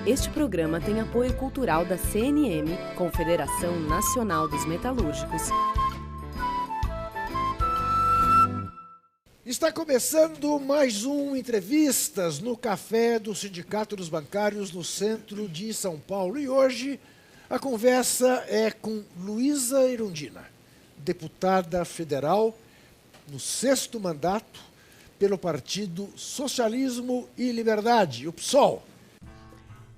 Este programa tem apoio cultural da CNM, Confederação Nacional dos Metalúrgicos. Está começando mais um Entrevistas no Café do Sindicato dos Bancários no centro de São Paulo. E hoje a conversa é com Luísa Erundina, deputada federal no 6º mandato pelo Partido Socialismo e Liberdade, o PSOL.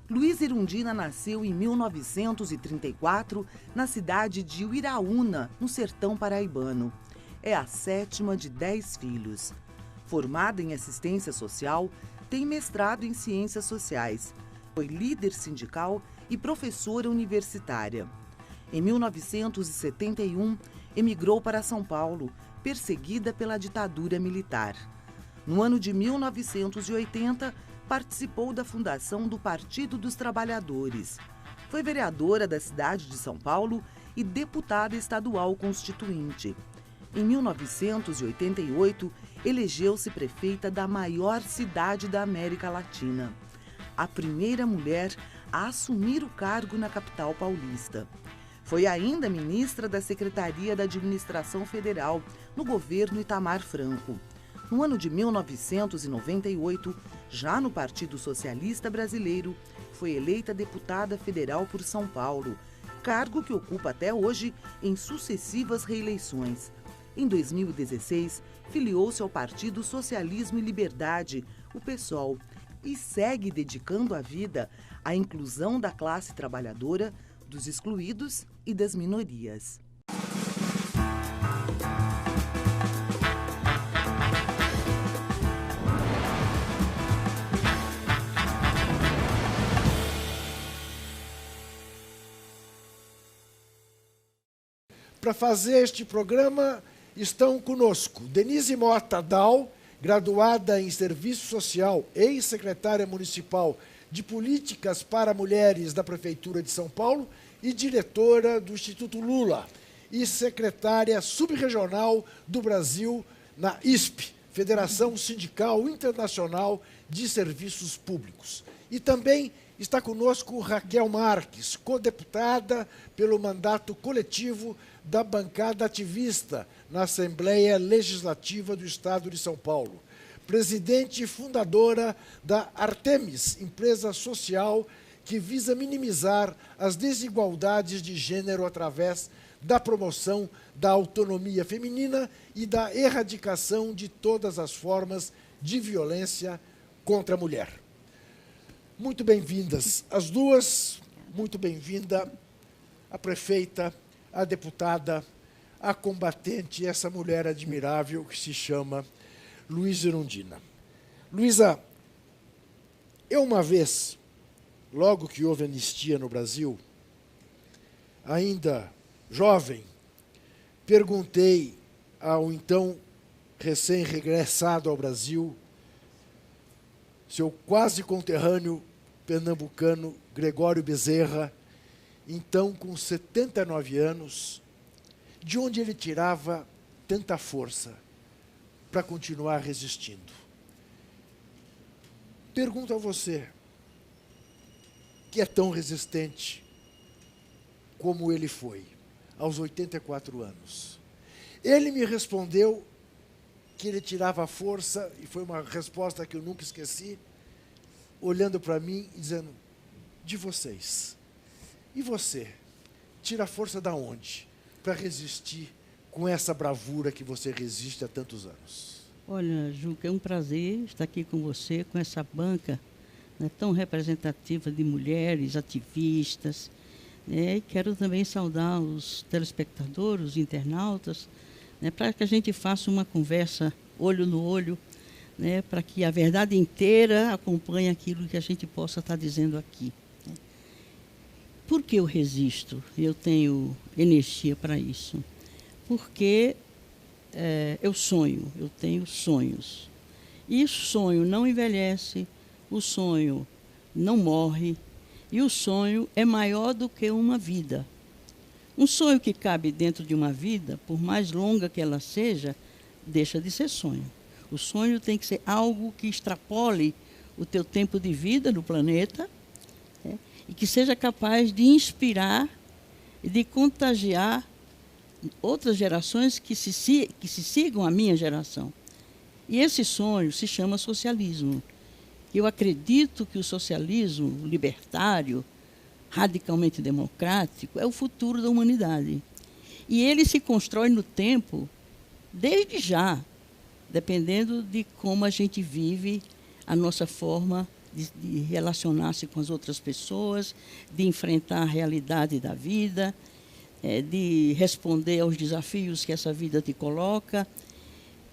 Luísa Erundina nasceu em 1934 na cidade de Uiraúna, no sertão paraibano. É a 7ª de 10 filhos. Formada em assistência social, tem mestrado em ciências sociais. Foi líder sindical e professora universitária. Em 1971, emigrou para São Paulo, perseguida pela ditadura militar. No ano de 1980, participou da fundação do Partido dos Trabalhadores. Foi vereadora da cidade de São Paulo e deputada estadual constituinte. Em 1988, elegeu-se prefeita da maior cidade da América Latina. A primeira mulher a assumir o cargo na capital paulista. Foi ainda ministra da Secretaria da Administração Federal, no governo Itamar Franco. No ano de 1998, já no Partido Socialista Brasileiro, foi eleita deputada federal por São Paulo, cargo que ocupa até hoje em sucessivas reeleições. Em 2016, filiou-se ao Partido Socialismo e Liberdade, o PSOL, e segue dedicando a vida à inclusão da classe trabalhadora, dos excluídos e das minorias. Para fazer este programa estão conosco Denise Mota Dal, graduada em Serviço Social, ex-secretária municipal de Políticas para Mulheres da Prefeitura de São Paulo e diretora do Instituto Lula, e secretária subregional do Brasil na ISP, Federação Sindical Internacional de Serviços Públicos. E também está conosco Raquel Marques, codeputada pelo mandato coletivo da bancada ativista na Assembleia Legislativa do Estado de São Paulo. Presidente e fundadora da Artemis, empresa social que visa minimizar as desigualdades de gênero através da promoção da autonomia feminina e da erradicação de todas as formas de violência contra a mulher. Muito bem-vindas as duas, muito bem-vinda a prefeita, a deputada, a combatente, essa mulher admirável que se chama Luísa Erundina. Luísa, eu uma vez, logo que houve anistia no Brasil, ainda jovem, perguntei ao então recém-regressado ao Brasil, seu quase conterrâneo pernambucano Gregório Bezerra, então com 79 anos, de onde ele tirava tanta força para continuar resistindo. Pergunto a você, que é tão resistente como ele foi, aos 84 anos. Ele me respondeu que ele tirava força, e foi uma resposta que eu nunca esqueci, olhando para mim e dizendo, de vocês. E você, tira a força da onde para resistir com essa bravura que você resiste há tantos anos? Olha, Juca, é um prazer estar aqui com você, com essa banca, né, tão representativa de mulheres, ativistas. E quero também saudar os telespectadores, os internautas, né, para que a gente faça uma conversa olho no olho, né, para que a verdade inteira acompanhe aquilo que a gente possa estar dizendo aqui. Por que eu resisto? Eu tenho energia para isso. Porque eu sonho, eu tenho sonhos. E o sonho não envelhece, o sonho não morre, e o sonho é maior do que uma vida. Um sonho que cabe dentro de uma vida, por mais longa que ela seja, deixa de ser sonho. O sonho tem que ser algo que extrapole o teu tempo de vida no planeta, e que seja capaz de inspirar e de contagiar outras gerações que se sigam a minha geração. E esse sonho se chama socialismo. Eu acredito que o socialismo libertário, radicalmente democrático, é o futuro da humanidade. E ele se constrói no tempo, desde já, dependendo de como a gente vive a nossa forma de relacionar-se com as outras pessoas, de enfrentar a realidade da vida, de responder aos desafios que essa vida te coloca.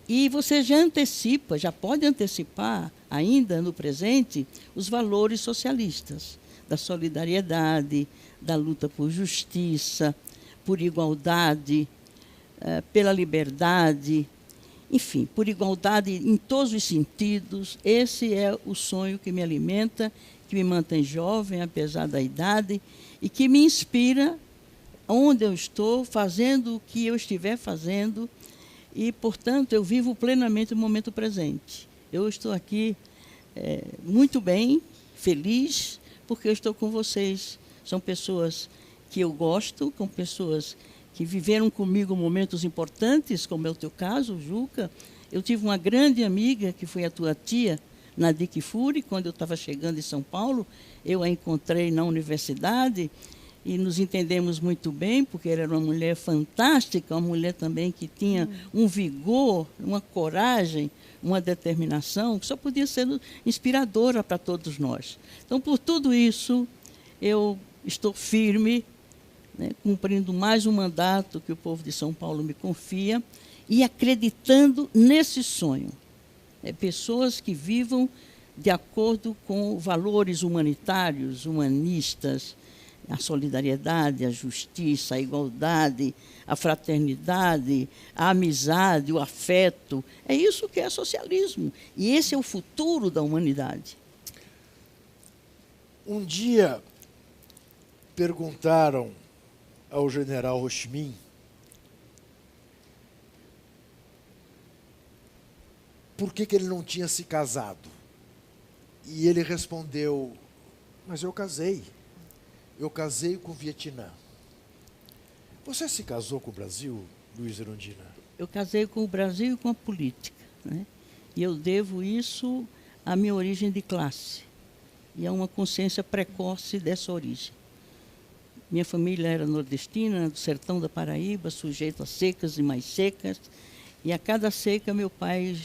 E você já antecipa, já pode antecipar, ainda no presente, os valores socialistas, da solidariedade, da luta por justiça, por igualdade, pela liberdade, enfim, por igualdade em todos os sentidos. Esse é o sonho que me alimenta, que me mantém jovem, apesar da idade, e que me inspira onde eu estou, fazendo o que eu estiver fazendo, e, portanto, eu vivo plenamente o momento presente. Eu estou aqui muito bem, feliz, porque eu estou com vocês. São pessoas que eu gosto, com pessoas que viveram comigo momentos importantes, como é o teu caso, Juca. Eu tive uma grande amiga, que foi a tua tia, Nadir Kfouri, quando eu estava chegando em São Paulo. Eu a encontrei na universidade e nos entendemos muito bem, porque ela era uma mulher fantástica, uma mulher também que tinha um vigor, uma coragem, uma determinação, que só podia ser inspiradora para todos nós. Então, por tudo isso, eu estou firme, né, cumprindo mais um mandato que o povo de São Paulo me confia e acreditando nesse sonho. Pessoas que vivam de acordo com valores humanitários, humanistas, a solidariedade, a justiça, a igualdade, a fraternidade, a amizade, o afeto. É isso que é socialismo. E esse é o futuro da humanidade. Um dia perguntaram ao general Ho Chi Minh por que ele não tinha se casado. E ele respondeu: mas eu casei. Eu casei com o Vietnã. Você se casou com o Brasil, Luiz Erundina? Eu casei com o Brasil e com a política, né? E eu devo isso à minha origem de classe e a uma consciência precoce dessa origem. Minha família era nordestina, do sertão da Paraíba, sujeita a secas e mais secas. E a cada seca, meu pai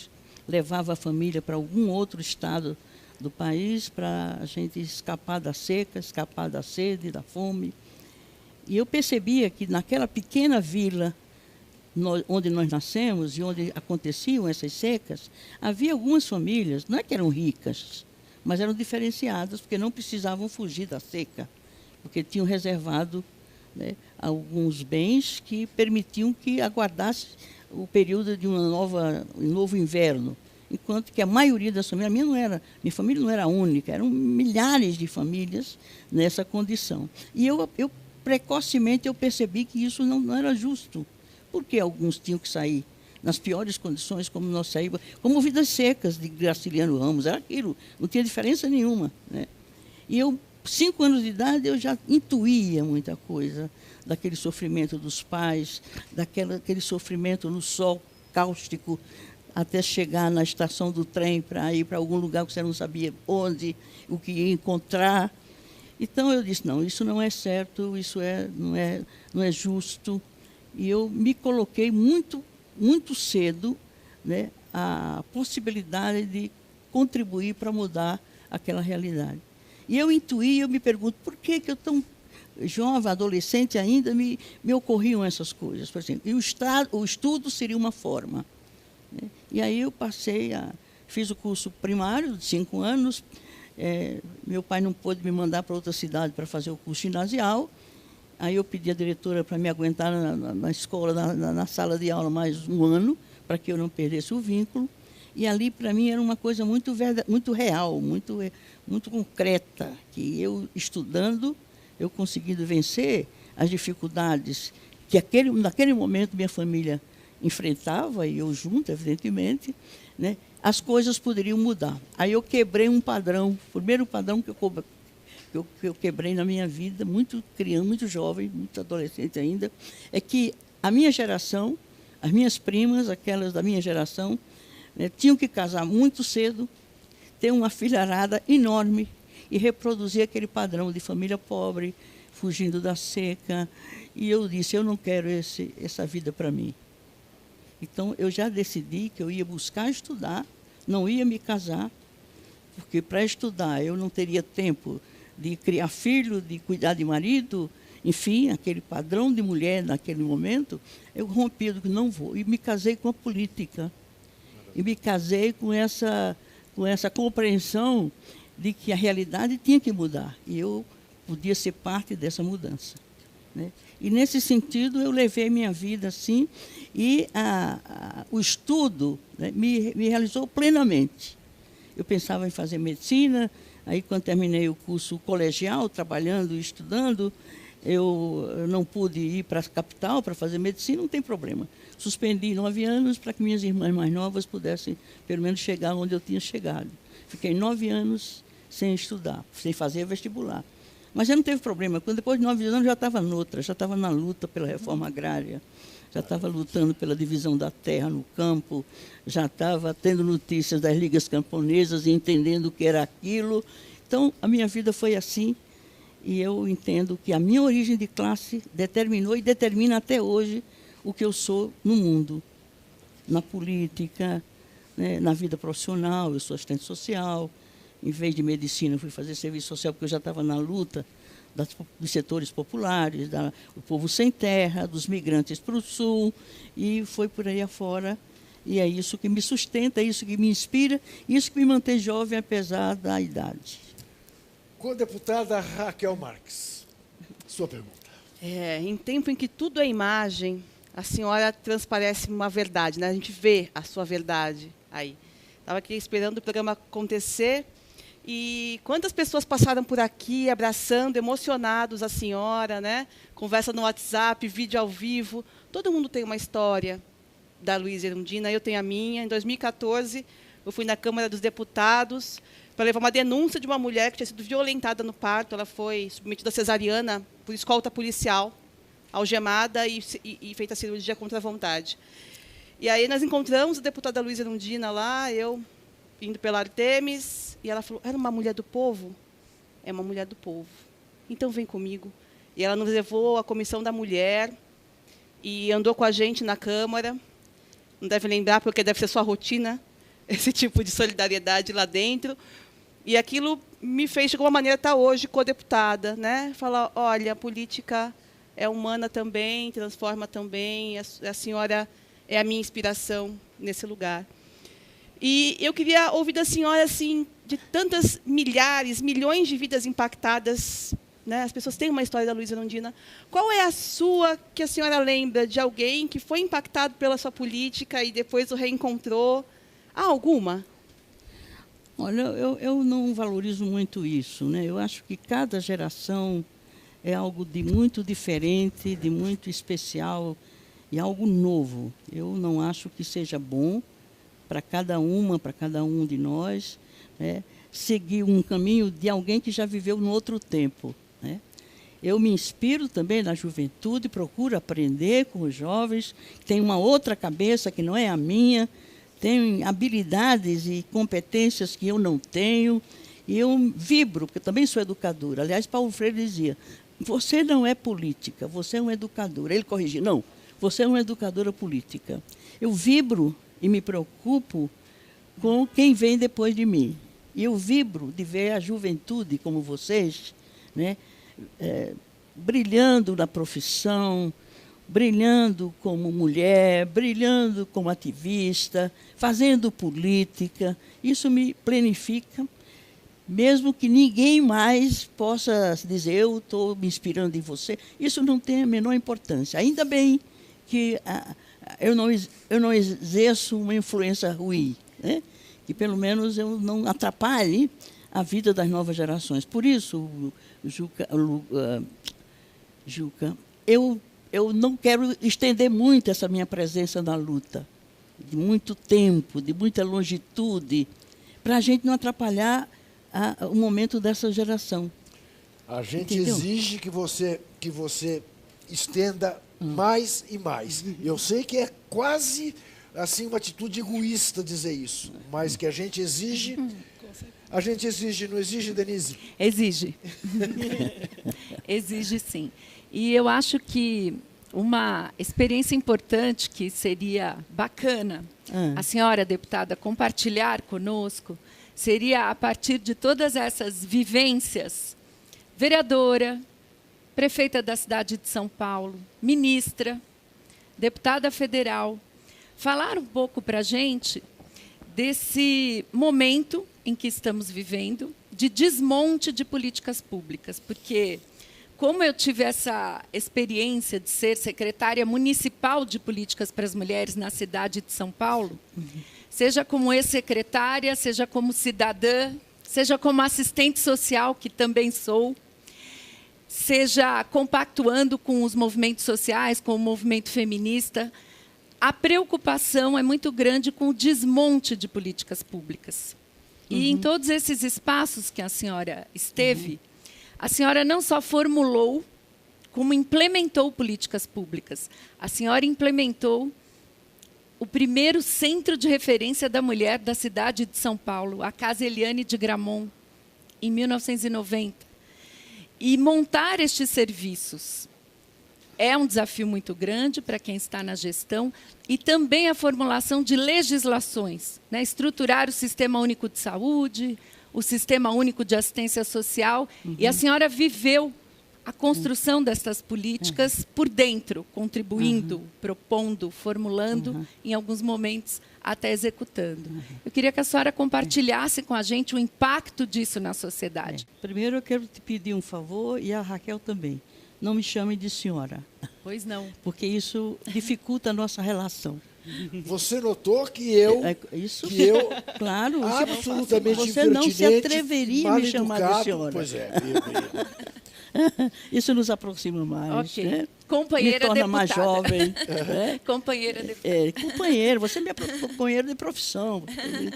levava a família para algum outro estado do país para a gente escapar da seca, escapar da sede, da fome. E eu percebia que naquela pequena vila onde nós nascemos e onde aconteciam essas secas, havia algumas famílias, não é que eram ricas, mas eram diferenciadas, porque não precisavam fugir da seca, porque tinham reservado, né, alguns bens que permitiam que aguardasse o período de um novo inverno. Enquanto que a maioria das famílias, minha família não era única, eram milhares de famílias nessa condição. E eu precocemente eu percebi que isso não era justo, porque alguns tinham que sair nas piores condições, como nós saímos, como Vidas Secas, de Graciliano Ramos, era aquilo, não tinha diferença nenhuma, né? E eu, 5 anos de idade, eu já intuía muita coisa daquele sofrimento dos pais, daquele sofrimento no sol cáustico, até chegar na estação do trem para ir para algum lugar que você não sabia onde, o que ia encontrar. Então eu disse, não, isso não é certo, isso não é justo. E eu me coloquei muito, muito cedo, né, a possibilidade de contribuir para mudar aquela realidade. E eu intuí, eu me pergunto, por que eu tão jovem, adolescente ainda, me ocorriam essas coisas? Por exemplo, e o estudo seria uma forma. E aí eu fiz o curso primário de 5 anos. Meu pai não pôde me mandar para outra cidade para fazer o curso ginasial. Aí eu pedi à diretora para me aguentar na escola, na sala de aula, mais 1 ano, para que eu não perdesse o vínculo. E ali, para mim, era uma coisa muito real, muito concreta, que eu, estudando, eu conseguindo vencer as dificuldades que naquele momento minha família enfrentava, e eu junto, evidentemente, né, as coisas poderiam mudar. Aí eu quebrei um padrão, o primeiro padrão que eu que eu quebrei na minha vida, muito criança, muito jovem, muito adolescente ainda, é que a minha geração, as minhas primas, aquelas da minha geração, né, tinham que casar muito cedo, ter uma filharada enorme e reproduzir aquele padrão de família pobre, fugindo da seca. E eu disse, eu não quero essa vida para mim. Então, eu já decidi que eu ia buscar estudar, não ia me casar, porque para estudar eu não teria tempo de criar filho, de cuidar de marido, enfim, aquele padrão de mulher naquele momento. Eu rompi, eu não vou. E me casei com a política. E me casei com essa compreensão de que a realidade tinha que mudar. E eu podia ser parte dessa mudança, né? E, nesse sentido, eu levei minha vida assim, e o estudo, né, me realizou plenamente. Eu pensava em fazer medicina, aí, quando terminei o curso colegial, trabalhando e estudando, eu não pude ir para a capital para fazer medicina, não tem problema. Suspendi 9 anos para que minhas irmãs mais novas pudessem, pelo menos, chegar onde eu tinha chegado. Fiquei 9 anos sem estudar, sem fazer vestibular. Mas já não teve problema. Quando, depois de 9 anos, já estava noutra, já estava na luta pela reforma agrária, já estava lutando pela divisão da terra no campo, já estava tendo notícias das ligas camponesas e entendendo o que era aquilo. Então, a minha vida foi assim, e eu entendo que a minha origem de classe determinou e determina até hoje o que eu sou no mundo, na política, né, na vida profissional. Eu sou assistente social. Em vez de medicina, eu fui fazer serviço social, porque eu já estava na luta dos setores populares, do povo sem terra, dos migrantes para o sul, e foi por aí afora. E é isso que me sustenta, é isso que me inspira, isso que me mantém jovem, apesar da idade. Com a deputada Raquel Marques, sua pergunta. Em tempo em que tudo é imagem, a senhora transparece uma verdade, né? A gente vê a sua verdade aí. Estava aqui esperando o programa acontecer. E quantas pessoas passaram por aqui abraçando, emocionados a senhora, né? Conversa no WhatsApp, vídeo ao vivo. Todo mundo tem uma história da Luísa Erundina, eu tenho a minha. Em 2014, eu fui na Câmara dos Deputados para levar uma denúncia de uma mulher que tinha sido violentada no parto. Ela foi submetida a cesariana por escolta policial, algemada e feita cirurgia contra a vontade. E aí nós encontramos a deputada Luísa Erundina lá, eu indo pela Artemis, e ela falou, era uma mulher do povo? É uma mulher do povo. Então vem comigo. E ela nos levou à Comissão da Mulher e andou com a gente na Câmara. Não deve lembrar, porque deve ser sua rotina, esse tipo de solidariedade lá dentro. E aquilo me fez, de alguma maneira, estar hoje co-deputada, né? Falar, olha, a política é humana também, transforma também, a senhora é a minha inspiração nesse lugar. E eu queria ouvir da senhora, assim, de tantas milhares, milhões de vidas impactadas, né? As pessoas têm uma história da Luísa Erundina. Qual é a sua, que a senhora lembra de alguém que foi impactado pela sua política e depois o reencontrou? Há alguma? Olha, eu não valorizo muito isso, né? Eu acho que cada geração é algo de muito diferente, de muito especial e algo novo. Eu não acho que seja bom para cada um de nós, né, seguir um caminho de alguém que já viveu no outro tempo, né? Eu me inspiro também na juventude, procuro aprender com os jovens, que têm uma outra cabeça que não é a minha, têm habilidades e competências que eu não tenho, e eu vibro, porque eu também sou educadora. Aliás, Paulo Freire dizia, você não é política, você é uma educadora. Ele corrigia, não, você é uma educadora política. Eu vibro e me preocupo com quem vem depois de mim. E eu vibro de ver a juventude como vocês, né, brilhando na profissão, brilhando como mulher, brilhando como ativista, fazendo política. Isso me planifica, mesmo que ninguém mais possa dizer, eu estou me inspirando em você. Isso não tem a menor importância. Ainda bem que eu não exerço uma influência ruim, né? Que pelo menos eu não atrapalhe a vida das novas gerações. Por isso, Juca, eu não quero estender muito essa minha presença na luta, de muito tempo, de muita longitude, para a gente não atrapalhar o momento dessa geração. A gente Entendeu? exige que você estenda mais e mais. Eu sei que é quase assim uma atitude egoísta dizer isso, mas que a gente exige, não exige, Denise? Exige. Exige, sim. E eu acho que uma experiência importante que seria bacana a senhora deputada compartilhar conosco seria, a partir de todas essas vivências, vereadora, prefeita da cidade de São Paulo, ministra, deputada federal, falar um pouco para a gente desse momento em que estamos vivendo de desmonte de políticas públicas, porque, como eu tive essa experiência de ser secretária municipal de políticas para as mulheres na cidade de São Paulo, seja como ex-secretária, seja como cidadã, seja como assistente social, que também sou, seja compactuando com os movimentos sociais, com o movimento feminista, a preocupação é muito grande com o desmonte de políticas públicas. E em todos esses espaços que a senhora esteve, a senhora não só formulou, como implementou políticas públicas. A senhora implementou o primeiro centro de referência da mulher da cidade de São Paulo, a Casa Eliane de Gramont, em 1990. E montar estes serviços é um desafio muito grande para quem está na gestão, e também a formulação de legislações, né? Estruturar o Sistema Único de Saúde, o Sistema Único de Assistência Social, e a senhora viveu a construção dessas políticas por dentro, contribuindo, propondo, formulando, em alguns momentos até executando. Eu queria que a senhora compartilhasse com a gente o impacto disso na sociedade. Primeiro, eu quero te pedir um favor, e a Raquel também. Não me chame de senhora. Pois não. Porque isso dificulta a nossa relação. Você notou que eu, Isso, claro, absolutamente você não se atreveria a me chamar de mal-educado, senhora. Pois é. Isso nos aproxima mais. Ok. Né? Companheira me torna deputada. mais jovem. Né? Companheira deputada. Companheiro, você é minha companheira de profissão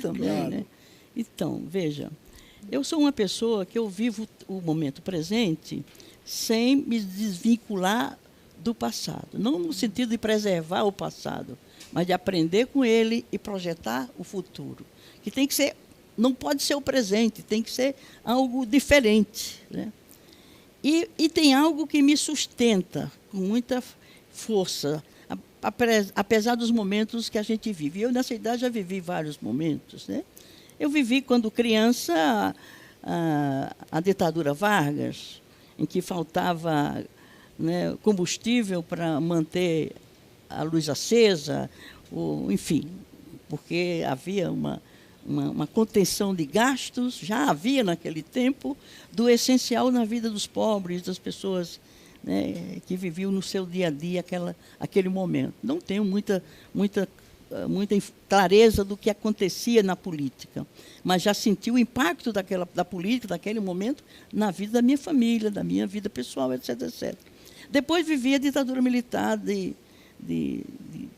também. Claro. Né? Então, veja, eu sou uma pessoa que eu vivo o momento presente sem me desvincular do passado. Não no sentido de preservar o passado, mas de aprender com ele e projetar o futuro. Que tem que ser, não pode ser o presente, tem que ser algo diferente. Né? E tem algo que me sustenta com muita força, apesar dos momentos que a gente vive. Eu, nessa idade, já vivi vários momentos. Né? Eu vivi, quando criança, a ditadura Vargas, em que faltava, né, combustível para manter a luz acesa, enfim, porque havia uma contenção de gastos, já havia naquele tempo, do essencial na vida dos pobres, das pessoas, né, que viviam no seu dia a dia aquele momento. Não tenho muita clareza do que acontecia na política, mas já senti o impacto da política, daquele momento, na vida da minha família, da minha vida pessoal, etc, etc. Depois vivi a ditadura militar de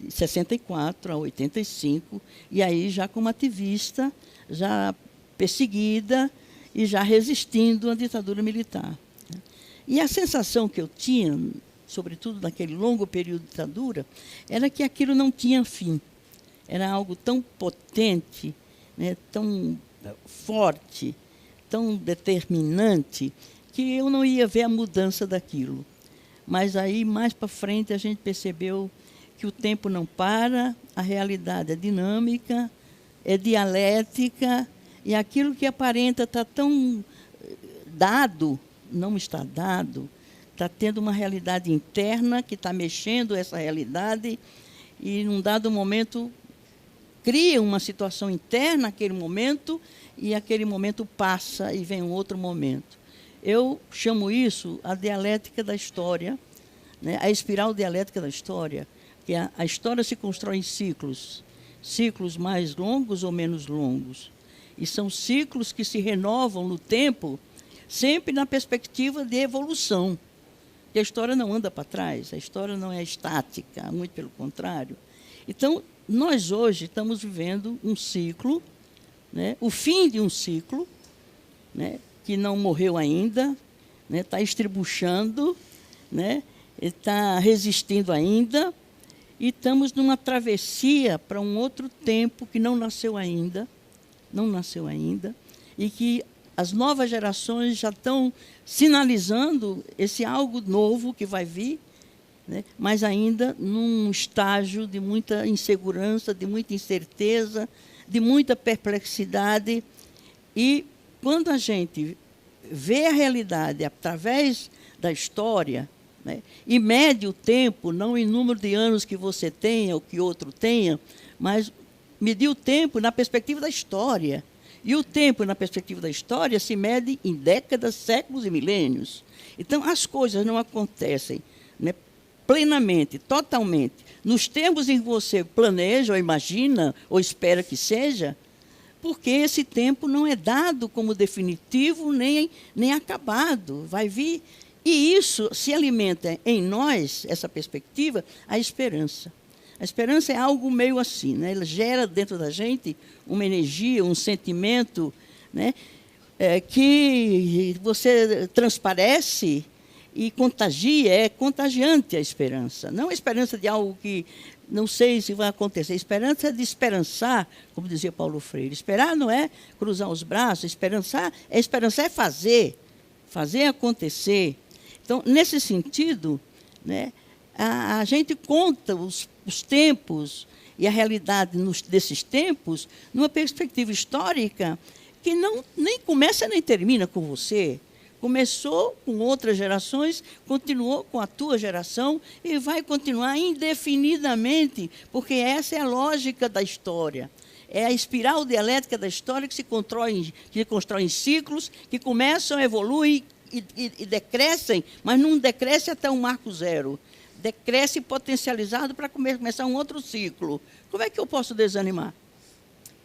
64 a 85, e aí já como ativista, já perseguida e já resistindo à ditadura militar. E a sensação que eu tinha, sobretudo naquele longo período de ditadura, era que aquilo não tinha fim. Era algo tão potente, né, tão forte, tão determinante, que eu não ia ver a mudança daquilo. Mas aí, mais para frente, a gente percebeu que o tempo não para, a realidade é dinâmica, é dialética, e aquilo que aparenta estar tão dado, não está dado, está tendo uma realidade interna que está mexendo essa realidade, e, num dado momento, cria uma situação interna naquele momento, e aquele momento passa e vem um outro momento. Eu chamo isso a dialética da história, né? A espiral dialética da história, que a história se constrói em ciclos, ciclos mais longos ou menos longos. E são ciclos que se renovam no tempo, sempre na perspectiva de evolução. E a história não anda para trás, a história não é estática, muito pelo contrário. Então, nós hoje estamos vivendo um ciclo, né? O fim de um ciclo, né? Que não morreu ainda, né, está estribuchando, né, está resistindo ainda, e estamos numa travessia para um outro tempo que não nasceu ainda, e que as novas gerações já estão sinalizando esse algo novo que vai vir, né, mas ainda num estágio de muita insegurança, de muita incerteza, de muita perplexidade. E quando a gente vê a realidade através da história, né, e mede o tempo, não em número de anos que você tenha ou que outro tenha, mas medir o tempo na perspectiva da história. E o tempo, na perspectiva da história, se mede em décadas, séculos e milênios. Então, as coisas não acontecem, né, plenamente, totalmente, nos termos em que você planeja, ou imagina, ou espera que seja, porque esse tempo não é dado como definitivo nem acabado. Vai vir. E isso se alimenta em nós, essa perspectiva, a esperança. A esperança é algo meio assim, né? Ela gera dentro da gente uma energia, um sentimento, né, que você transparece e contagia, é contagiante a esperança. Não a esperança de algo que não sei se vai acontecer. A esperança é de esperançar, como dizia Paulo Freire. Esperar não é cruzar os braços, esperançar é fazer acontecer. Então, nesse sentido, né, a gente conta os tempos e a realidade desses tempos numa perspectiva histórica que nem começa nem termina com você. Começou com outras gerações, continuou com a tua geração e vai continuar indefinidamente, porque essa é a lógica da história. É a espiral dialética da história que se constrói em ciclos, que começam, evoluem e decrescem, mas não decresce até um marco zero. Decresce potencializado para começar um outro ciclo. Como é que eu posso desanimar?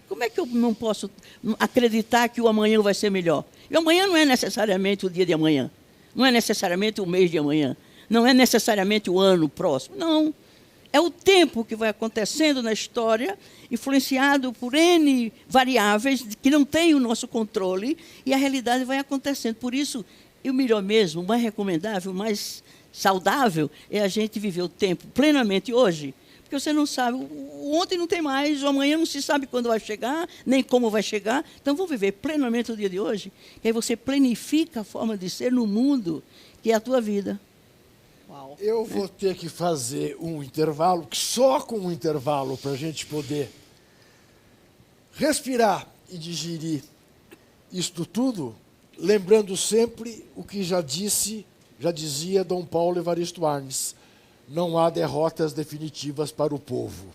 Como é que eu não posso acreditar que o amanhã vai ser melhor? E o amanhã não é necessariamente o dia de amanhã. Não é necessariamente o mês de amanhã. Não é necessariamente o ano próximo. Não. É o tempo que vai acontecendo na história, influenciado por N variáveis que não têm o nosso controle, e a realidade vai acontecendo. Por isso, o melhor mesmo, o mais recomendável, o mais saudável, é a gente viver o tempo plenamente hoje. Porque você não sabe, o ontem não tem mais, o amanhã não se sabe quando vai chegar, nem como vai chegar. Então, vamos viver plenamente o dia de hoje, que aí você planifica a forma de ser no mundo, que é a tua vida. Uau. Eu vou ter que fazer um intervalo, só com um intervalo, para a gente poder respirar e digerir isto tudo, lembrando sempre o que já dizia Dom Paulo Evaristo Arnes: não há derrotas definitivas para o povo.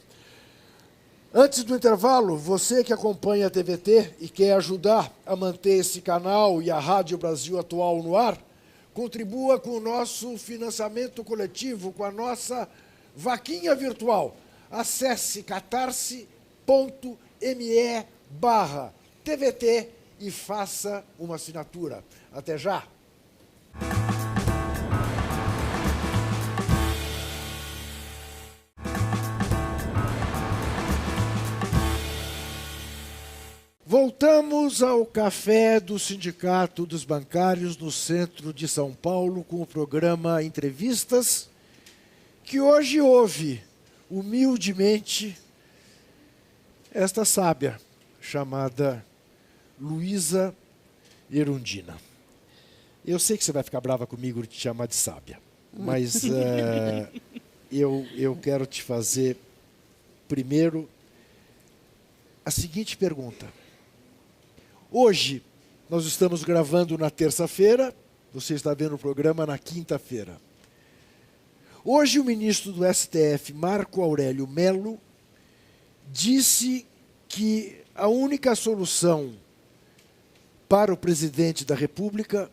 Antes do intervalo, você que acompanha a TVT e quer ajudar a manter esse canal e a Rádio Brasil Atual no ar, contribua com o nosso financiamento coletivo, com a nossa vaquinha virtual. Acesse catarse.me/TVT e faça uma assinatura. Até já! Voltamos ao café do Sindicato dos Bancários no centro de São Paulo com o programa Entrevistas, que hoje ouve humildemente esta sábia chamada Luísa Erundina. Eu sei que você vai ficar brava comigo de te chamar de sábia, mas eu quero te fazer primeiro a seguinte pergunta. Hoje, nós estamos gravando na terça-feira, você está vendo o programa na quinta-feira. Hoje, o ministro do STF, Marco Aurélio Mello, disse que a única solução para o presidente da República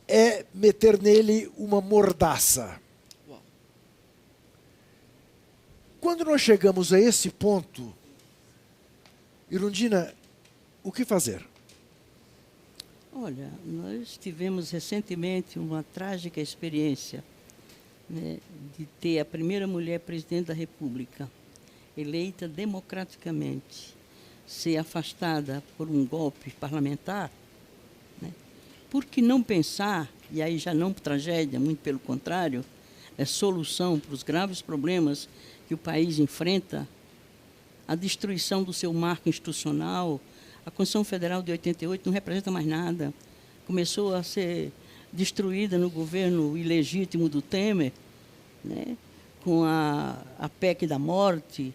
é meter nele uma mordaça. Quando nós chegamos a esse ponto, Erundina, o que fazer? Olha, nós tivemos recentemente uma trágica experiência, né, de ter a primeira mulher presidente da República, eleita democraticamente, ser afastada por um golpe parlamentar, né, por que não pensar, e aí já não tragédia, muito pelo contrário, é solução para os graves problemas que o país enfrenta, a destruição do seu marco institucional. A Constituição Federal de 88 não representa mais nada. Começou a ser destruída no governo ilegítimo do Temer, né? Com a PEC da morte,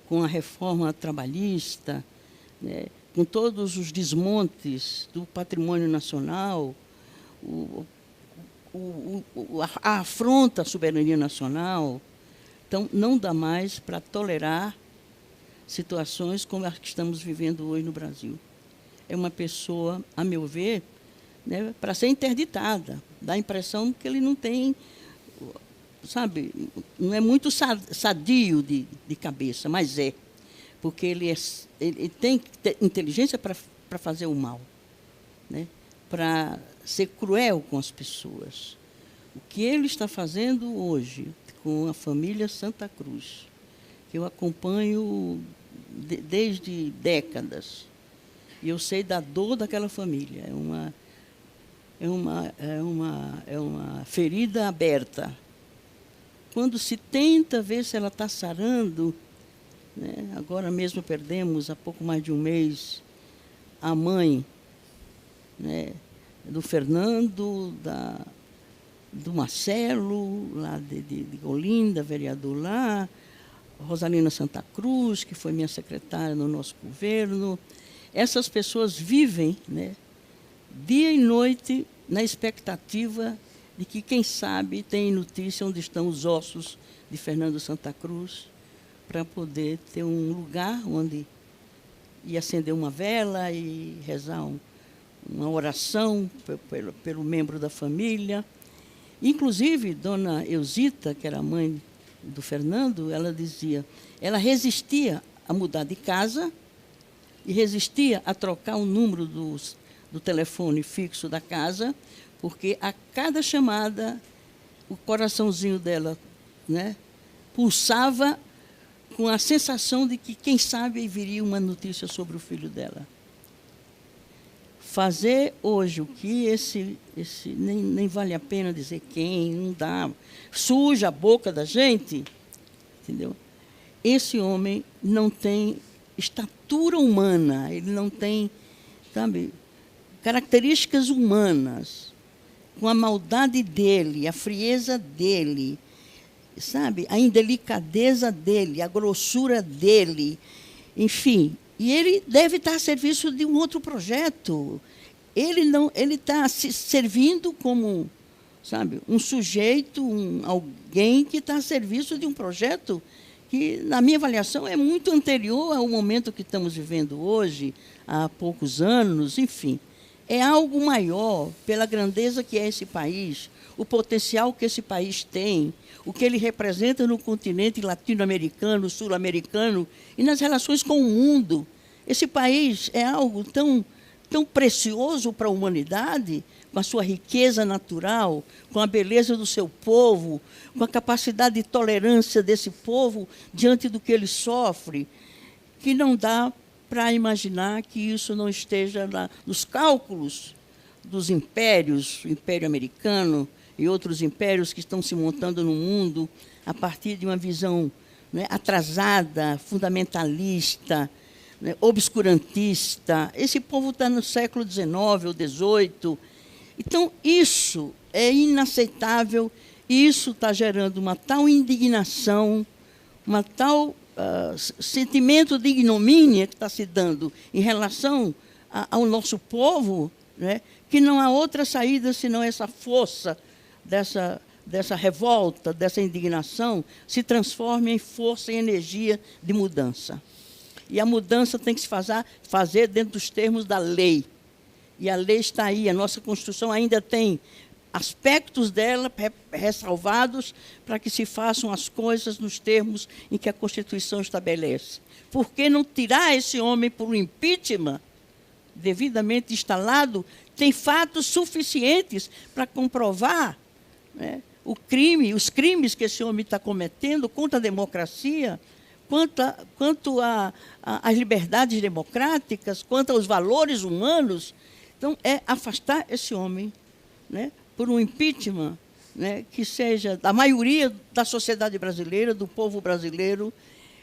com a reforma trabalhista, né? Com todos os desmontes do patrimônio nacional, a afronta à soberania nacional. Então, não dá mais para tolerar situações como as que estamos vivendo hoje no Brasil. É uma pessoa, a meu ver, né, para ser interditada. Dá a impressão que ele não tem, sabe, não é muito sadio de cabeça, mas é. Porque ele tem que ter inteligência para fazer o mal, né, para ser cruel com as pessoas. O que ele está fazendo hoje com a família Santa Cruz, que eu acompanho desde décadas, e eu sei da dor daquela família. É uma ferida aberta. Quando se tenta ver se ela está sarando, né? Agora mesmo perdemos, há pouco mais de um mês, a mãe, né, do Fernando, do Marcelo, lá de Olinda, vereador lá, Rosalina Santa Cruz, que foi minha secretária no nosso governo. Essas pessoas vivem, né, dia e noite na expectativa de que, quem sabe, tem notícia onde estão os ossos de Fernando Santa Cruz, para poder ter um lugar onde ir acender uma vela e rezar uma oração pelo membro da família. Inclusive, dona Eusita, que era a mãe do Fernando, ela dizia, ela resistia a mudar de casa e resistia a trocar o número do telefone fixo da casa, porque a cada chamada o coraçãozinho dela, né, pulsava com a sensação de que, quem sabe, viria uma notícia sobre o filho dela. Fazer hoje o que nem vale a pena dizer quem, não dá, suja a boca da gente, entendeu? Esse homem não tem estatura humana, ele não tem, sabe, características humanas, com a maldade dele, a frieza dele, sabe, a indelicadeza dele, a grossura dele, enfim. E ele deve estar a serviço de um outro projeto. Ele está se servindo como, sabe, um sujeito, alguém que está a serviço de um projeto que, na minha avaliação, é muito anterior ao momento que estamos vivendo hoje, há poucos anos, enfim. É algo maior pela grandeza que é esse país, o potencial que esse país tem, o que ele representa no continente latino-americano, sul-americano e nas relações com o mundo. Esse país é algo tão precioso para a humanidade, com a sua riqueza natural, com a beleza do seu povo, com a capacidade de tolerância desse povo diante do que ele sofre, que não dá para imaginar que isso não esteja nos cálculos dos impérios, o Império Americano e outros impérios que estão se montando no mundo a partir de uma visão, né, atrasada, fundamentalista, né, obscurantista. Esse povo está no século XIX ou XVIII. Então, isso é inaceitável e isso está gerando uma tal indignação, uma tal sentimento de ignomínia que está se dando em relação ao nosso povo, né, que não há outra saída senão essa força dessa revolta, dessa indignação, se transforme em força e energia de mudança. E a mudança tem que se fazer dentro dos termos da lei. E a lei está aí, a nossa Constituição ainda tem aspectos dela ressalvados para que se façam as coisas nos termos em que a Constituição estabelece. Por que não tirar esse homem por um impeachment devidamente instalado? Tem fatos suficientes para comprovar, né, os crimes que esse homem está cometendo contra a democracia, quanto às liberdades democráticas, quanto aos valores humanos. Então, é afastar esse homem, né, por um impeachment, né, que seja da maioria da sociedade brasileira, do povo brasileiro,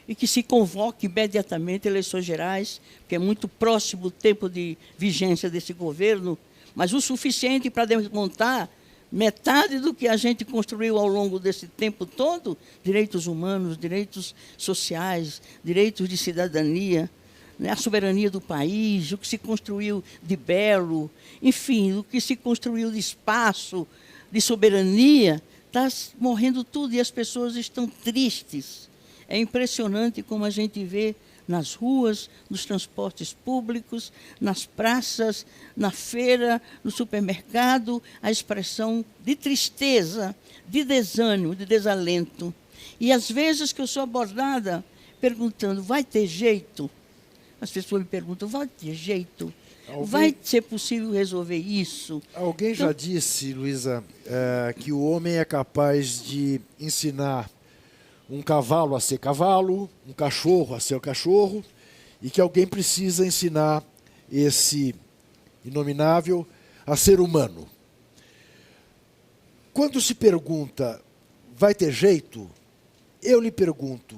e que se convoque imediatamente eleições gerais, porque é muito próximo o tempo de vigência desse governo, mas o suficiente para desmontar metade do que a gente construiu ao longo desse tempo todo, direitos humanos, direitos sociais, direitos de cidadania, né, a soberania do país, o que se construiu de belo, enfim, o que se construiu de espaço, de soberania, está morrendo tudo e as pessoas estão tristes. É impressionante como a gente vê nas ruas, nos transportes públicos, nas praças, na feira, no supermercado, a expressão de tristeza, de desânimo, de desalento. E às vezes que eu sou abordada perguntando, vai ter jeito? As pessoas me perguntam, vai ter jeito? Vai ser possível resolver isso? Alguém já disse, Luísa, que o homem é capaz de ensinar um cavalo a ser cavalo, um cachorro a ser cachorro, e que alguém precisa ensinar esse inominável a ser humano. Quando se pergunta, vai ter jeito? Eu lhe pergunto,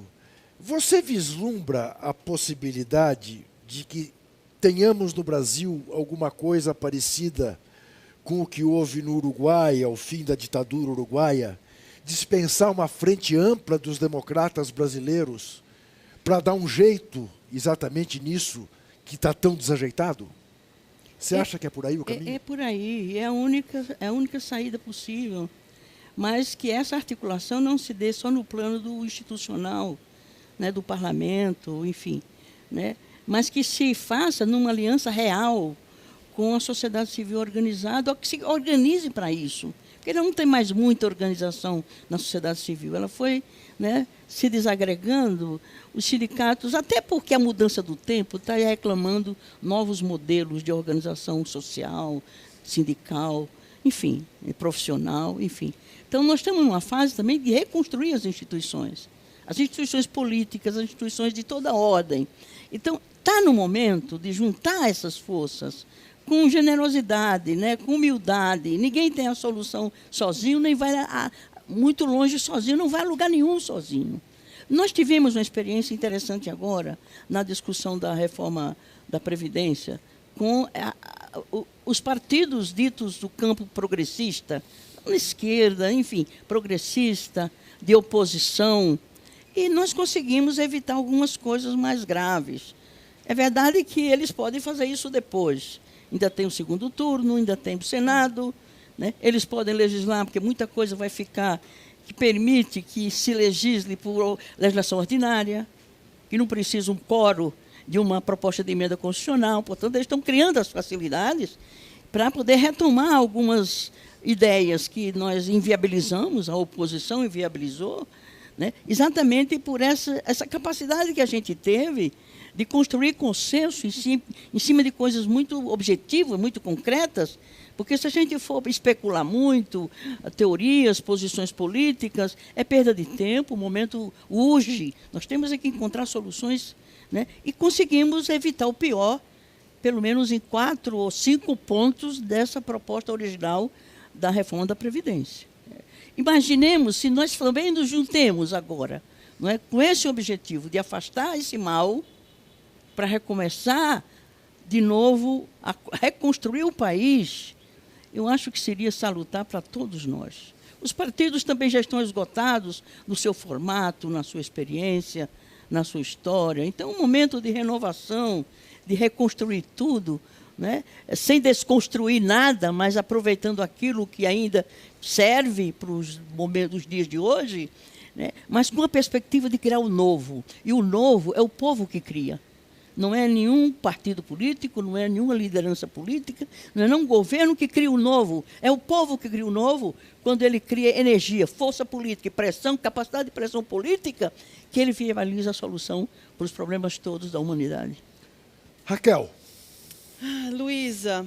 você vislumbra a possibilidade de que tenhamos no Brasil alguma coisa parecida com o que houve no Uruguai, ao fim da ditadura uruguaia, dispensar uma frente ampla dos democratas brasileiros para dar um jeito exatamente nisso que está tão desajeitado? Você acha que é por aí o caminho? É por aí, é a única saída possível, mas que essa articulação não se dê só no plano do institucional, né, do parlamento, enfim, né, mas que se faça numa aliança real com a sociedade civil organizada, ou que se organize para isso. Porque não tem mais muita organização na sociedade civil. Ela foi, né, se desagregando, os sindicatos, até porque a mudança do tempo está reclamando novos modelos de organização social, sindical, enfim, profissional, enfim. Então, nós estamos numa fase também de reconstruir as instituições políticas, as instituições de toda ordem. Então, está no momento de juntar essas forças com generosidade, né, com humildade. Ninguém tem a solução sozinho, nem vai muito longe sozinho, não vai a lugar nenhum sozinho. Nós tivemos uma experiência interessante agora, na discussão da reforma da Previdência, com os partidos ditos do campo progressista, na esquerda, enfim, progressista, de oposição, e nós conseguimos evitar algumas coisas mais graves. É verdade que eles podem fazer isso depois. Ainda tem o segundo turno, ainda tem o Senado, né? Eles podem legislar, porque muita coisa vai ficar que permite que se legisle por legislação ordinária, que não precisa um quórum de uma proposta de emenda constitucional. Portanto, eles estão criando as facilidades para poder retomar algumas ideias que nós inviabilizamos, a oposição inviabilizou, né? Exatamente por essa capacidade que a gente teve de construir consenso em cima de coisas muito objetivas, muito concretas, porque se a gente for especular muito, teorias, posições políticas, é perda de tempo, o momento urge. Nós temos que encontrar soluções, né? E conseguimos evitar o pior, pelo menos em 4 ou 5 pontos dessa proposta original da reforma da Previdência. Imaginemos se nós também nos juntemos agora, não é, com esse objetivo de afastar esse mal, para recomeçar de novo a reconstruir o país, eu acho que seria salutar para todos nós. Os partidos também já estão esgotados no seu formato, na sua experiência, na sua história. Então, um momento de renovação, de reconstruir tudo, né? Sem desconstruir nada, mas aproveitando aquilo que ainda serve para os momentos dos dias de hoje, né? Mas com a perspectiva de criar o novo. E o novo é o povo que cria. Não é nenhum partido político, não é nenhuma liderança política, não é nenhum governo que cria o novo. É o povo que cria o novo quando ele cria energia, força política e pressão, capacidade de pressão política, que ele viabiliza a solução para os problemas todos da humanidade. Raquel. Luísa,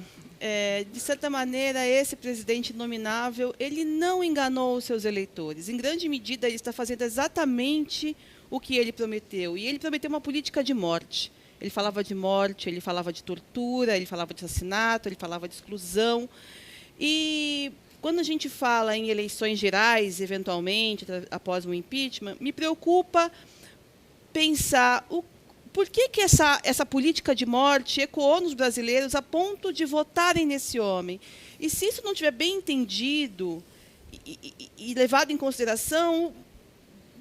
de certa maneira, esse presidente nominável, ele não enganou os seus eleitores. Em grande medida, ele está fazendo exatamente o que ele prometeu. E ele prometeu uma política de morte. ele falava de morte, ele falava de tortura, ele falava de assassinato, ele falava de exclusão. E quando a gente fala em eleições gerais, eventualmente, após um impeachment, me preocupa pensar por que essa política de morte ecoou nos brasileiros a ponto de votarem nesse homem. E se isso não estiver bem entendido e levado em consideração,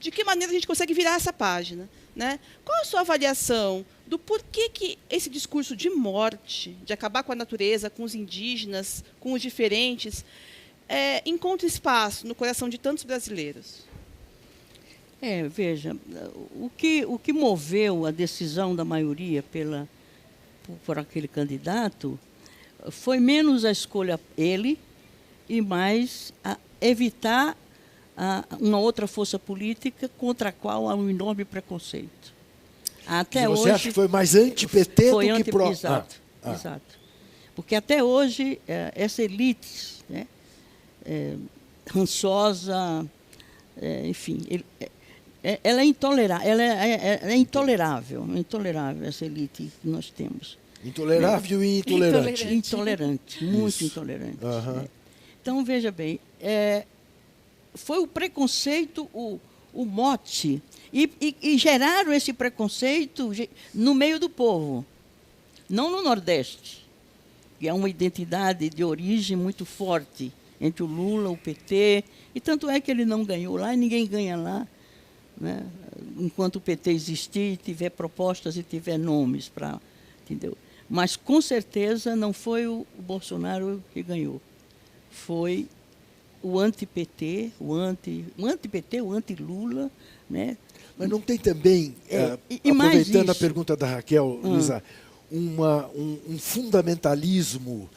de que maneira a gente consegue virar essa página, né? Qual a sua avaliação do porquê que esse discurso de morte, de acabar com a natureza, com os indígenas, com os diferentes, encontra espaço no coração de tantos brasileiros? Veja, o que moveu a decisão da maioria por aquele candidato foi menos a escolha ele e mais a evitar uma outra força política contra a qual há um enorme preconceito. Até você hoje, acha que foi mais anti-PT do que pró? Exato, exato. Porque até hoje, essa elite, né, rançosa, enfim, ela é intolerável, é intolerável, essa elite que nós temos. Intolerável e intolerante. Intolerante, muito intolerante. Então, veja bem, foi o preconceito, o mote, e geraram esse preconceito no meio do povo, não no Nordeste, que é uma identidade de origem muito forte entre o Lula, o PT, e tanto é que ele não ganhou lá e ninguém ganha lá, né? Enquanto o PT existir, tiver propostas e tiver nomes para, entendeu? Mas com certeza não foi o Bolsonaro que ganhou, foi o anti-PT, o anti-Lula, né? Mas não tem também, aproveitando a pergunta da Raquel, Luísa, um fundamentalismo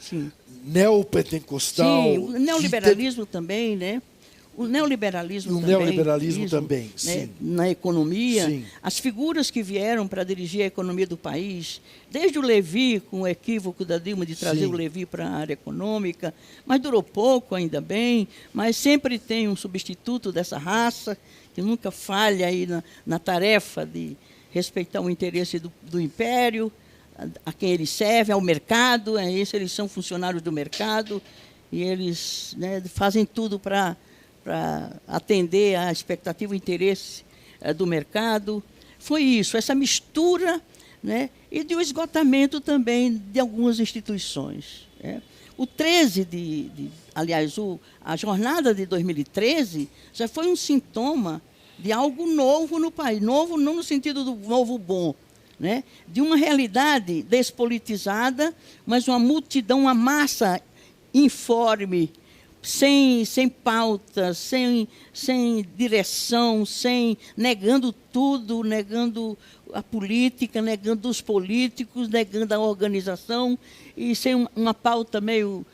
neopentecostal? Sim, o neoliberalismo também, né? O neoliberalismo também, né? sim. Na economia, sim. As figuras que vieram para dirigir a economia do país, desde o Levi, com o equívoco da Dilma de trazer o Levi para a área econômica, mas durou pouco, ainda bem, mas sempre tem um substituto dessa raça, que nunca falha aí na tarefa de respeitar o interesse do império, a quem ele serve, ao mercado, eles são funcionários do mercado, e eles, né, fazem tudo para atender à expectativa e interesse do mercado. Foi isso, essa mistura, né, e de um esgotamento também de algumas instituições. Né. O 13 aliás, a jornada de 2013 já foi um sintoma de algo novo no país. Novo não no sentido do novo bom, né, de uma realidade despolitizada, mas uma multidão, uma massa informe, sem pauta, sem direção, negando tudo, negando a política, negando os políticos, negando a organização, e sem uma pauta meio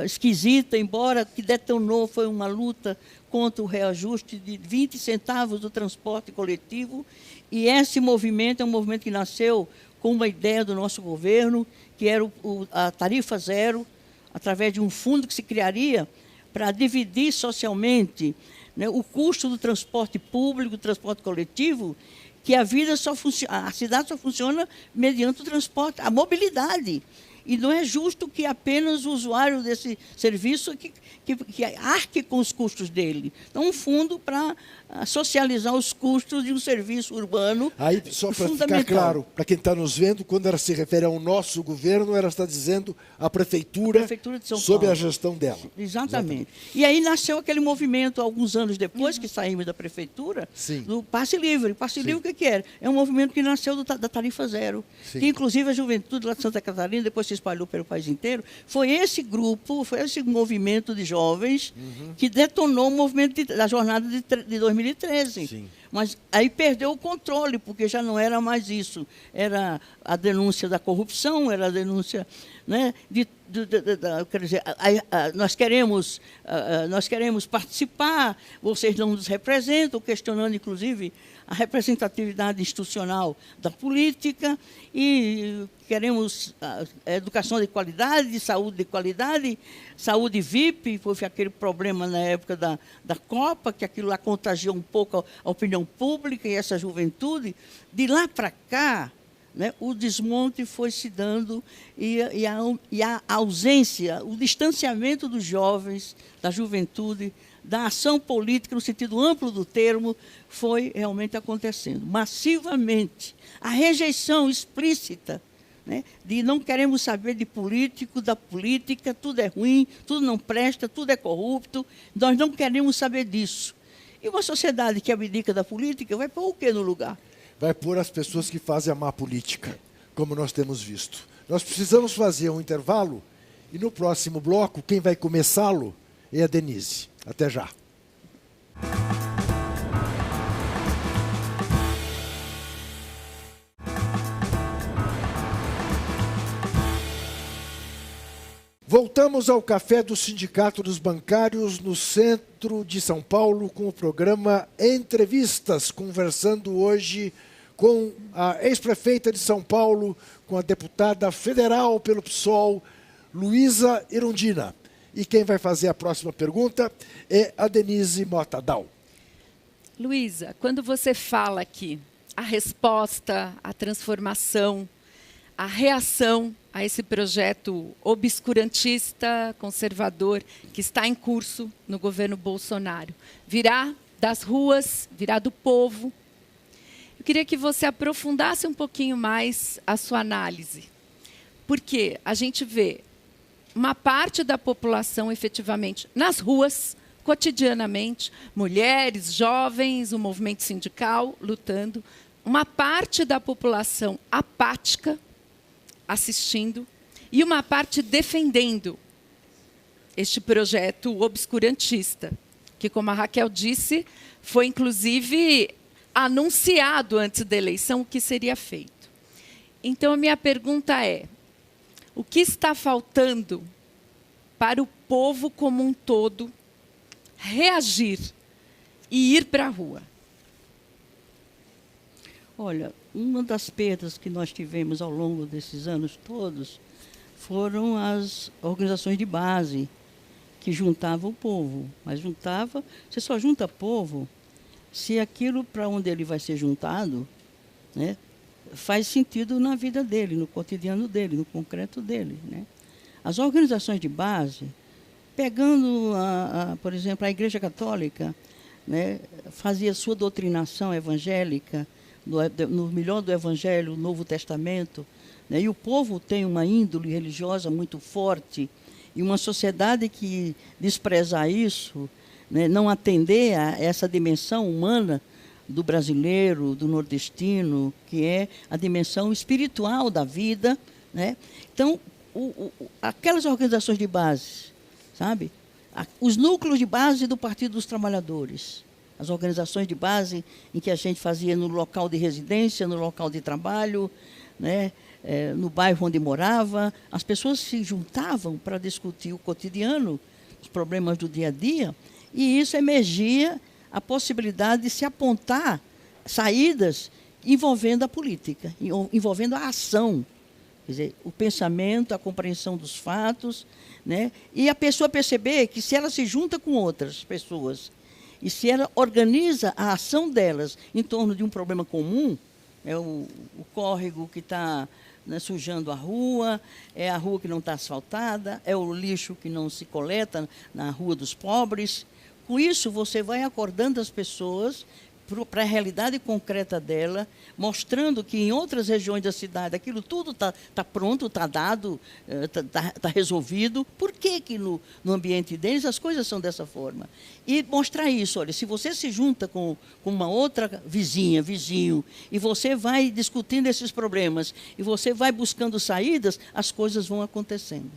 esquisita, embora que detonou foi uma luta contra o reajuste de 20 centavos do transporte coletivo, e esse movimento é um movimento que nasceu com uma ideia do nosso governo, que era a tarifa zero, através de um fundo que se criaria para dividir socialmente, né, o custo do transporte público, do transporte coletivo, que a cidade só funciona mediante o transporte, a mobilidade. E não é justo que apenas o usuário desse serviço que arque com os custos dele. Então, um fundo para socializar os custos de um serviço urbano. Aí, só para ficar claro, para quem está nos vendo, quando ela se refere ao nosso governo, ela está dizendo a Prefeitura de São sob Paulo. A gestão dela. Exatamente. E aí nasceu aquele movimento, alguns anos depois que saímos da Prefeitura, do Passe Livre. Passe Livre, o que era? É um movimento que nasceu da tarifa zero, que inclusive a juventude lá de Santa Catarina, depois se espalhou pelo país inteiro. Foi esse grupo, foi esse movimento de jovens que detonou o movimento da jornada de 2013. Sim. Mas aí perdeu o controle, porque já não era mais isso. Era a denúncia da corrupção, era a denúncia, né, quer dizer, nós queremos participar, vocês não nos representam, questionando, inclusive, a representatividade institucional da política, e queremos educação de qualidade, saúde de qualidade, saúde VIP, foi aquele problema na época da Copa, que aquilo lá contagiou um pouco a opinião pública e essa juventude. De lá para cá, né, o desmonte foi se dando e a ausência, o distanciamento dos jovens, da juventude, da ação política, no sentido amplo do termo, foi realmente acontecendo. Massivamente. A rejeição explícita, né, de não queremos saber de político, da política, tudo é ruim, tudo não presta, tudo é corrupto, nós não queremos saber disso. E uma sociedade que abdica da política vai pôr o quê no lugar? Vai pôr as pessoas que fazem a má política, como nós temos visto. Nós precisamos fazer um intervalo e no próximo bloco, quem vai começá-lo é a Denise. Até já. Voltamos ao Café do Sindicato dos Bancários, no centro de São Paulo, com o programa Entrevistas, conversando hoje com a ex-prefeita de São Paulo, com a deputada federal pelo PSOL, Luísa Erundina. E quem vai fazer a próxima pergunta é a Denise Mota Dal. Luísa, quando você fala aqui a resposta, a transformação, a reação a esse projeto obscurantista, conservador, que está em curso no governo Bolsonaro, virá das ruas, virá do povo. Eu queria que você aprofundasse um pouquinho mais a sua análise, porque a gente vê uma parte da população efetivamente nas ruas, cotidianamente, mulheres, jovens, o movimento sindical lutando, uma parte da população apática, assistindo, e uma parte defendendo este projeto obscurantista, que, como a Raquel disse, foi, inclusive, anunciado antes da eleição o que seria feito. Então, a minha pergunta é, o que está faltando para o povo como um todo reagir e ir para a rua? Olha, uma das perdas que nós tivemos ao longo desses anos todos foram as organizações de base que juntavam o povo. Mas você só junta povo se aquilo para onde ele vai ser juntado, né, faz sentido na vida dele, no cotidiano dele, no concreto dele, né? As organizações de base, pegando, por exemplo, a Igreja Católica, né, fazia sua doutrinação evangélica, no melhor do Evangelho, o Novo Testamento, né? E o povo tem uma índole religiosa muito forte, e uma sociedade que desprezar isso, né, não atender a essa dimensão humana do brasileiro, do nordestino, que é a dimensão espiritual da vida, né? Então, aquelas organizações de base, sabe? Os núcleos de base do Partido dos Trabalhadores, as organizações de base em que a gente fazia no local de residência, no local de trabalho, né, no bairro onde morava, as pessoas se juntavam para discutir o cotidiano, os problemas do dia a dia, e isso emergia a possibilidade de se apontar saídas envolvendo a política, envolvendo a ação, quer dizer, o pensamento, a compreensão dos fatos, né, e a pessoa perceber que se ela se junta com outras pessoas e se ela organiza a ação delas em torno de um problema comum, é o córrego que está, né, sujando a rua, é a rua que não está asfaltada, é o lixo que não se coleta na rua dos pobres. Com isso, você vai acordando as pessoas para a realidade concreta dela, mostrando que em outras regiões da cidade aquilo tudo está pronto, está dado, está resolvido. Por que no ambiente deles as coisas são dessa forma? E mostrar isso, olha, se você se junta com uma outra vizinho, e você vai discutindo esses problemas, e você vai buscando saídas, as coisas vão acontecendo.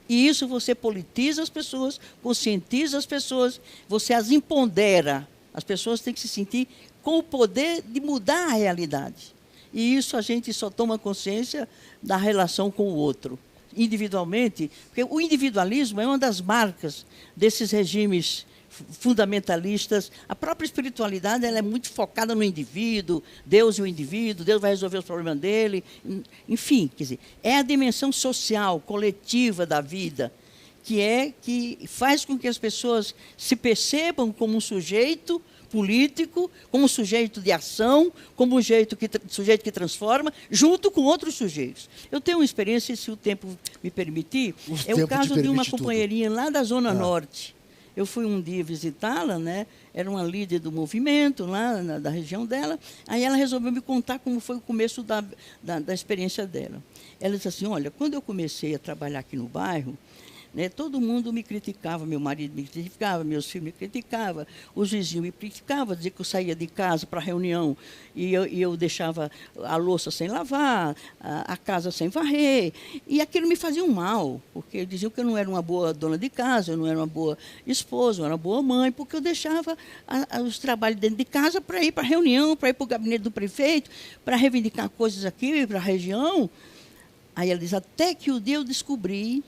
E isso você politiza as pessoas, conscientiza as pessoas, você as empodera. As pessoas têm que se sentir com o poder de mudar a realidade. E isso a gente só toma consciência da relação com o outro, individualmente, porque o individualismo é uma das marcas desses regimes fundamentalistas. A própria espiritualidade ela é muito focada no indivíduo, Deus e o indivíduo, Deus vai resolver os problemas dele. Enfim, quer dizer, é a dimensão social, coletiva da vida, que faz com que as pessoas se percebam como um sujeito político, como sujeito de ação, como sujeito que transforma, junto com outros sujeitos. Eu tenho uma experiência, se o tempo me permitir, é o caso de uma companheirinha lá da Zona Norte. Eu fui um dia visitá-la, né? Era uma líder do movimento lá da região dela. Aí ela resolveu me contar como foi o começo da experiência dela. Ela disse assim, olha, quando eu comecei a trabalhar aqui no bairro, né, todo mundo me criticava, meu marido me criticava, meus filhos me criticavam, os vizinhos me criticavam, dizia que eu saía de casa para reunião e eu deixava a louça sem lavar, a casa sem varrer. E aquilo me fazia um mal, porque diziam que eu não era uma boa dona de casa, eu não era uma boa esposa, eu não era uma boa mãe, porque eu deixava os trabalhos dentro de casa para ir para a reunião, para ir para o gabinete do prefeito, para reivindicar coisas aqui para a região. Aí ela diz, até que o dia eu descobri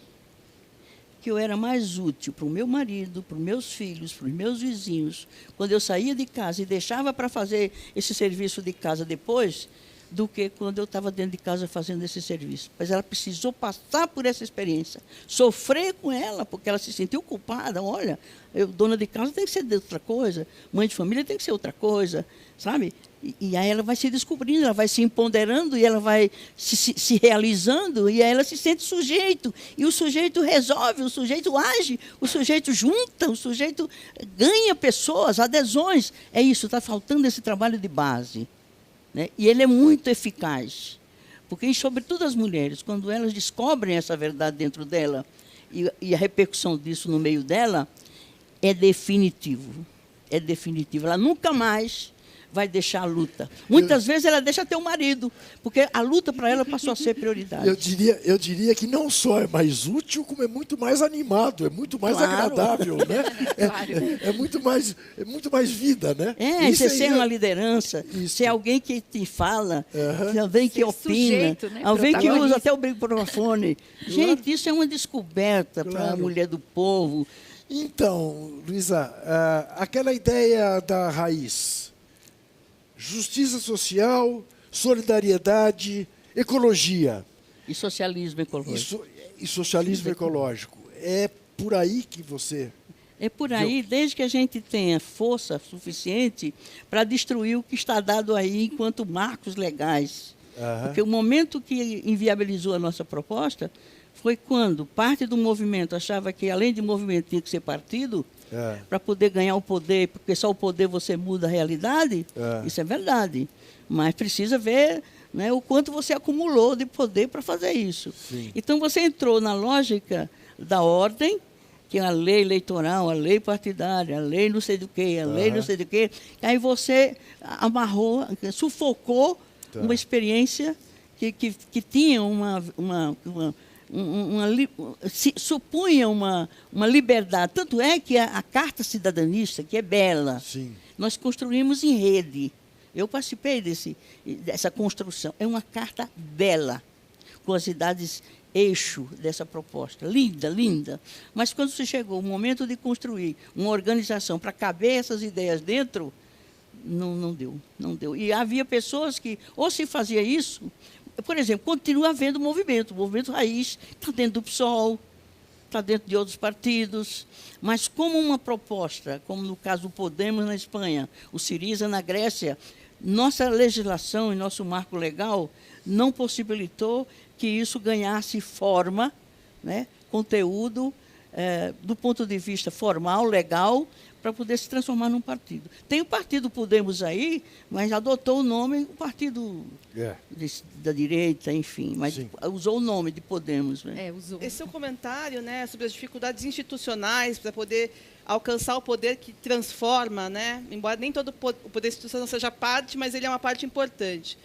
que eu era mais útil para o meu marido, para os meus filhos, para os meus vizinhos, quando eu saía de casa e deixava para fazer esse serviço de casa depois, do que quando eu estava dentro de casa fazendo esse serviço. Mas ela precisou passar por essa experiência, sofrer com ela, porque ela se sentiu culpada. Olha, dona de casa tem que ser de outra coisa, mãe de família tem que ser outra coisa, sabe? E aí ela vai se descobrindo, ela vai se empoderando, e ela vai se realizando, e aí ela se sente sujeito. E o sujeito resolve, o sujeito age, o sujeito junta, o sujeito ganha pessoas, adesões. É isso, está faltando esse trabalho de base, né? E ele é muito eficaz. Porque, sobretudo as mulheres, quando elas descobrem essa verdade dentro dela, e a repercussão disso no meio dela, é definitivo. É definitivo. Ela nunca mais vai deixar a luta. Muitas vezes ela deixa até o marido, porque a luta para ela passou a ser prioridade. Eu diria que não só é mais útil, como é muito mais animado, é muito mais agradável, né? É muito mais vida, né? Você ser uma liderança, ser alguém que te fala, alguém que opina, sujeito, né? Alguém que usa até o microfone. Gente, isso é uma descoberta para a mulher do povo. Então, Luísa, aquela ideia da raiz, justiça social, solidariedade, ecologia. E socialismo ecológico. E socialismo ecológico. É por aí que você... É por aí, desde que a gente tenha força suficiente para destruir o que está dado aí enquanto marcos legais. Porque o momento que inviabilizou a nossa proposta foi quando parte do movimento achava que, além de movimento, tinha que ser partido, para poder ganhar o poder, porque só o poder você muda a realidade. Isso é verdade. Mas precisa ver, né, o quanto você acumulou de poder para fazer isso. Sim. Então, você entrou na lógica da ordem, que é a lei eleitoral, a lei partidária, a lei não sei do quê, a lei não sei do quê. Aí você amarrou, sufocou uma experiência que tinha supunha uma liberdade. Tanto é que a Carta Cidadanista, que é bela, nós construímos em rede. Eu participei dessa construção. É uma carta bela, com as idades eixo dessa proposta. Linda, linda. Mas quando se chegou o momento de construir uma organização para caber essas ideias dentro, não deu. E havia pessoas que, ou se fazia isso, por exemplo, continua havendo movimento. O movimento raiz está dentro do PSOL, está dentro de outros partidos, mas como uma proposta, como no caso do Podemos na Espanha, o Syriza na Grécia, nossa legislação e nosso marco legal não possibilitou que isso ganhasse forma, né, conteúdo, do ponto de vista formal, legal, para poder se transformar num partido. Tem o partido Podemos aí, mas adotou o nome, o partido da direita, enfim, mas usou o nome de Podemos. Né? Usou. Esse seu comentário, né, sobre as dificuldades institucionais para poder alcançar o poder que transforma, né, embora nem todo o poder institucional seja parte, mas ele é uma parte importante.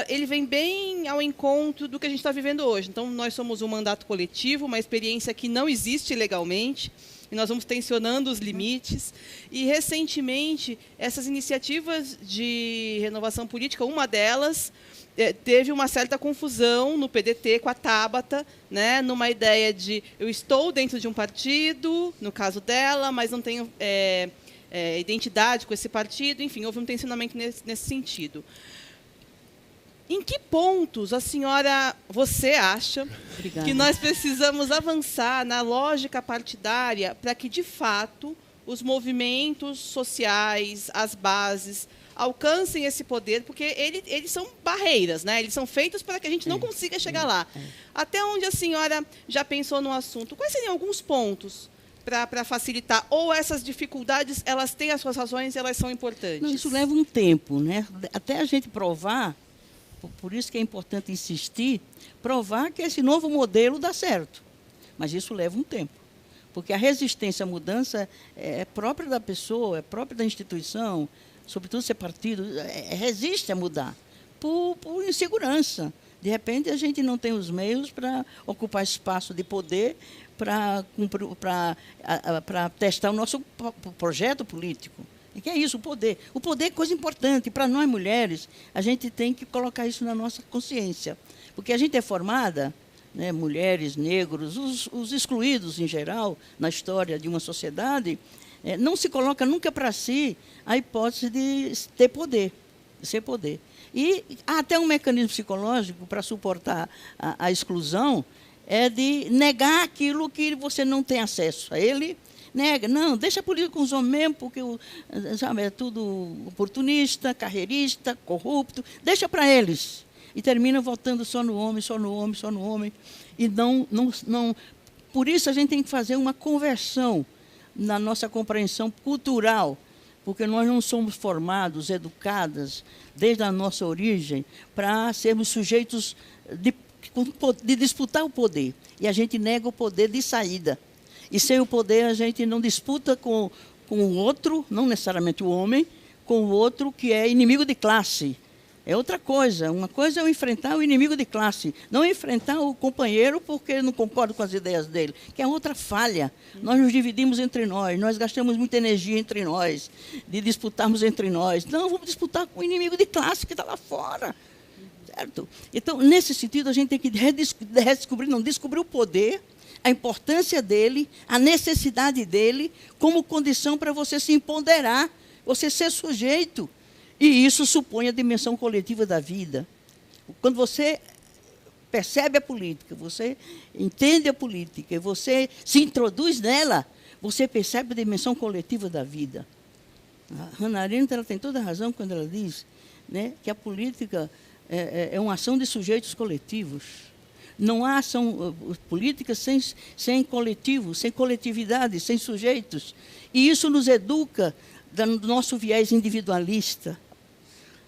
Ele vem bem ao encontro do que a gente está vivendo hoje. Então, nós somos um mandato coletivo, uma experiência que não existe legalmente, e nós vamos tensionando os limites. E, recentemente, essas iniciativas de renovação política, uma delas teve uma certa confusão no PDT com a Tabata, né, numa ideia de eu estou dentro de um partido, no caso dela, mas não tenho identidade com esse partido. Enfim, houve um tensionamento nesse sentido. Em que pontos você acha que nós precisamos avançar na lógica partidária para que, de fato, os movimentos sociais, as bases, alcancem esse poder, porque eles são barreiras, né? Eles são feitos para que a gente não consiga chegar lá. Até onde a senhora já pensou no assunto? Quais seriam alguns pontos para facilitar? Ou essas dificuldades, elas têm as suas razões e elas são importantes? Não, isso leva um tempo, né? Até a gente provar, por isso que é importante insistir, provar que esse novo modelo dá certo. Mas isso leva um tempo. Porque a resistência à mudança é própria da pessoa, é própria da instituição, sobretudo ser partido, resiste a mudar, por insegurança. De repente, a gente não tem os meios para ocupar espaço de poder para testar o nosso projeto político. E que é isso, o poder. O poder é coisa importante. Para nós, mulheres, a gente tem que colocar isso na nossa consciência. Porque a gente é formada, né, mulheres, negros, os excluídos em geral, na história de uma sociedade, não se coloca nunca para si a hipótese de ter poder, de ser poder. E há até um mecanismo psicológico para suportar a exclusão, é de negar aquilo que você não tem acesso a ele. Nega, não, deixa a política com os homens mesmo, porque sabe, é tudo oportunista, carreirista, corrupto, deixa para eles. E termina votando só no homem, só no homem, só no homem. E não. Por isso a gente tem que fazer uma conversão na nossa compreensão cultural, porque nós não somos formados, educadas, desde a nossa origem, para sermos sujeitos de disputar o poder. E a gente nega o poder de saída. E sem o poder a gente não disputa com o outro, não necessariamente o homem, com o outro que é inimigo de classe. É outra coisa. Uma coisa é eu enfrentar o inimigo de classe, não enfrentar o companheiro porque não concordo com as ideias dele, que é outra falha. Nós nos dividimos entre nós gastamos muita energia entre nós, de disputarmos entre nós. Não, vamos disputar com o inimigo de classe que está lá fora. Certo? Então, nesse sentido, a gente tem que descobrir o poder, a importância dele, a necessidade dele, como condição para você se empoderar, você ser sujeito. E isso supõe a dimensão coletiva da vida. Quando você percebe a política, você entende a política, e você se introduz nela, você percebe a dimensão coletiva da vida. A Hannah Arendt, ela tem toda a razão quando ela diz, né, que a política é uma ação de sujeitos coletivos. Não há ação política sem coletivos, sem coletividade, sem sujeitos. E isso nos educa do nosso viés individualista,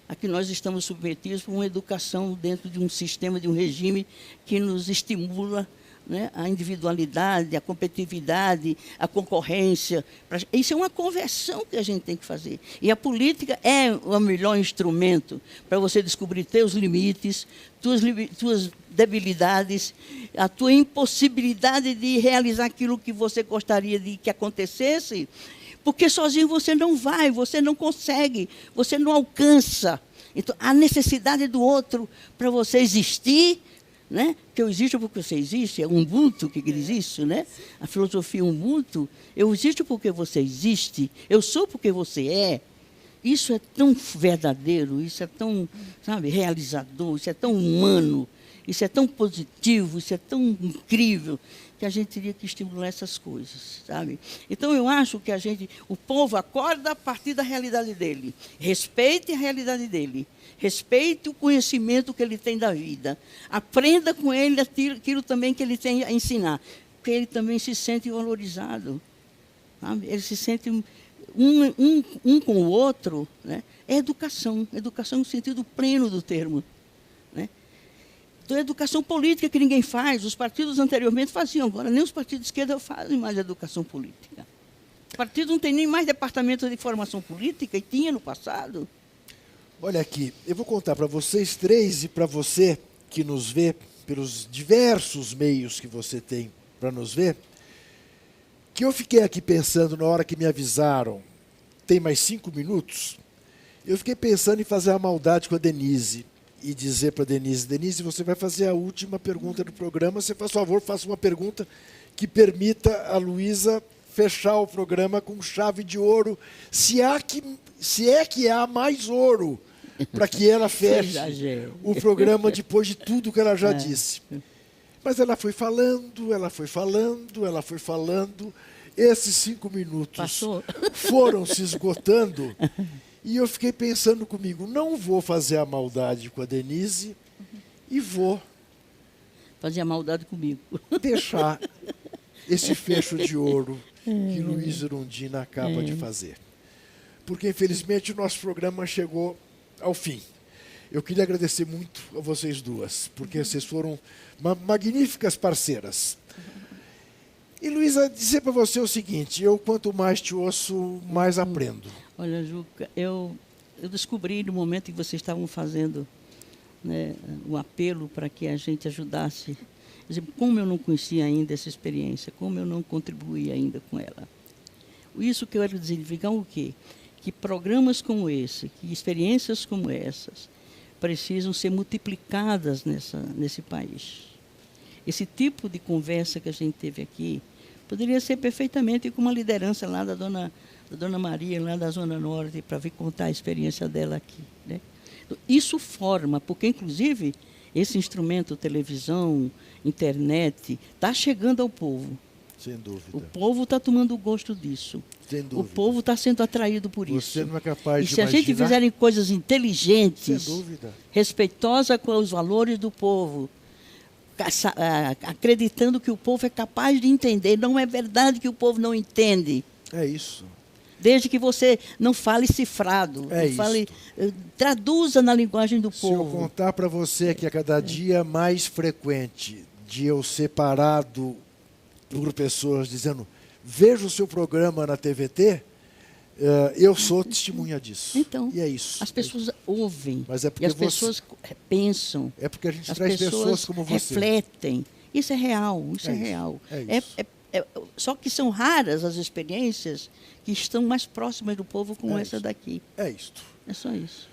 a que nós estamos submetidos por uma educação dentro de um sistema, de um regime que nos estimula, né, a individualidade, a competitividade, a concorrência. Isso é uma conversão que a gente tem que fazer. E a política é o melhor instrumento para você descobrir teus limites, tuas debilidades, a tua impossibilidade de realizar aquilo que você gostaria de que acontecesse, porque sozinho você não vai, você não consegue, você não alcança. Então, a necessidade do outro para você existir, né? Que eu existo porque você existe, é o Ubuntu que diz isso, né? A filosofia Ubuntu, eu existo porque você existe, eu sou porque você é. Isso é tão verdadeiro, isso é tão, sabe, realizador, isso é tão humano, isso é tão positivo, isso é tão incrível, que a gente teria que estimular essas coisas, sabe? Então, eu acho que o povo acorda a partir da realidade dele. Respeite a realidade dele. Respeite o conhecimento que ele tem da vida. Aprenda com ele aquilo também que ele tem a ensinar. Porque ele também se sente valorizado. Sabe? Ele se sente um com o outro. Né? É educação. Educação no sentido pleno do termo. Né? Então, é educação política que ninguém faz. Os partidos anteriormente faziam. Agora, nem os partidos de esquerda fazem mais educação política. Os partidos não têm nem mais departamento de formação política, e tinha no passado. Olha aqui, eu vou contar para vocês três e para você que nos vê pelos diversos meios que você tem para nos ver, que eu fiquei aqui pensando na hora que me avisaram, tem mais 5 minutos, eu fiquei pensando em fazer uma maldade com a Denise e dizer para a Denise, Denise, você vai fazer a última pergunta do programa, você faz favor, faça uma pergunta que permita a Luísa fechar o programa com chave de ouro, se é que há mais ouro, para que ela feche o programa depois de tudo que ela já disse. Mas ela foi falando, ela foi falando, ela foi falando. Esses 5 minutos foram se esgotando. E eu fiquei pensando comigo, não vou fazer a maldade com a Denise e vou fazer a maldade comigo. Deixar esse fecho de ouro que Luiz Erundina acaba de fazer. Porque, infelizmente, o nosso programa chegou ao fim. Eu queria agradecer muito a vocês duas, porque vocês foram magníficas parceiras. E, Luísa, dizer para você o seguinte, eu quanto mais te ouço, mais aprendo. Olha, Juca, eu descobri no momento que vocês estavam fazendo, né, um apelo para que a gente ajudasse. Como eu não conhecia ainda essa experiência, como eu não contribuí ainda com ela. Isso que eu quero dizer, significa o quê? Que programas como esse, que experiências como essas, precisam ser multiplicadas nesse país. Esse tipo de conversa que a gente teve aqui poderia ser perfeitamente com uma liderança lá da dona Maria, lá da Zona Norte, para vir contar a experiência dela aqui, né? Isso forma, porque, inclusive, esse instrumento, televisão, internet, está chegando ao povo. Sem dúvida. O povo está tomando gosto disso. Sem dúvida. O povo está sendo atraído por isso. Você não é capaz de imaginar. E se a gente fizerem coisas inteligentes, sem dúvida, respeitosas com os valores do povo, acreditando que o povo é capaz de entender, não é verdade que o povo não entende. É isso. Desde que você não fale cifrado, traduza na linguagem do povo. Se eu contar para você que a cada dia mais frequente de eu ser parado por pessoas dizendo, veja o seu programa na TVT, eu sou testemunha disso. Então, e é isso. As pessoas ouvem, mas é porque e as pessoas pensam. É porque a gente traz pessoas como você. Refletem. Isso é real, isso é real. É isso. Só que são raras as experiências que estão mais próximas do povo como essa daqui. É isto. É só isso.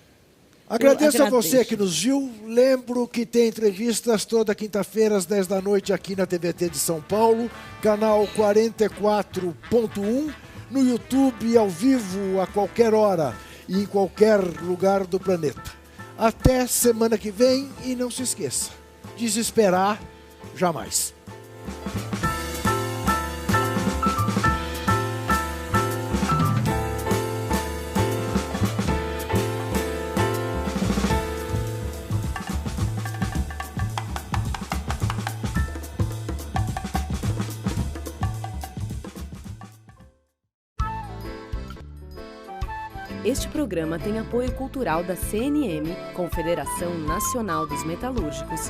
Agradeço a você que nos viu. Lembro que tem entrevistas toda quinta-feira às 10 da noite aqui na TVT de São Paulo, canal 44.1, no YouTube ao vivo a qualquer hora e em qualquer lugar do planeta. Até semana que vem e não se esqueça, desesperar jamais. Este programa tem apoio cultural da CNM, Confederação Nacional dos Metalúrgicos,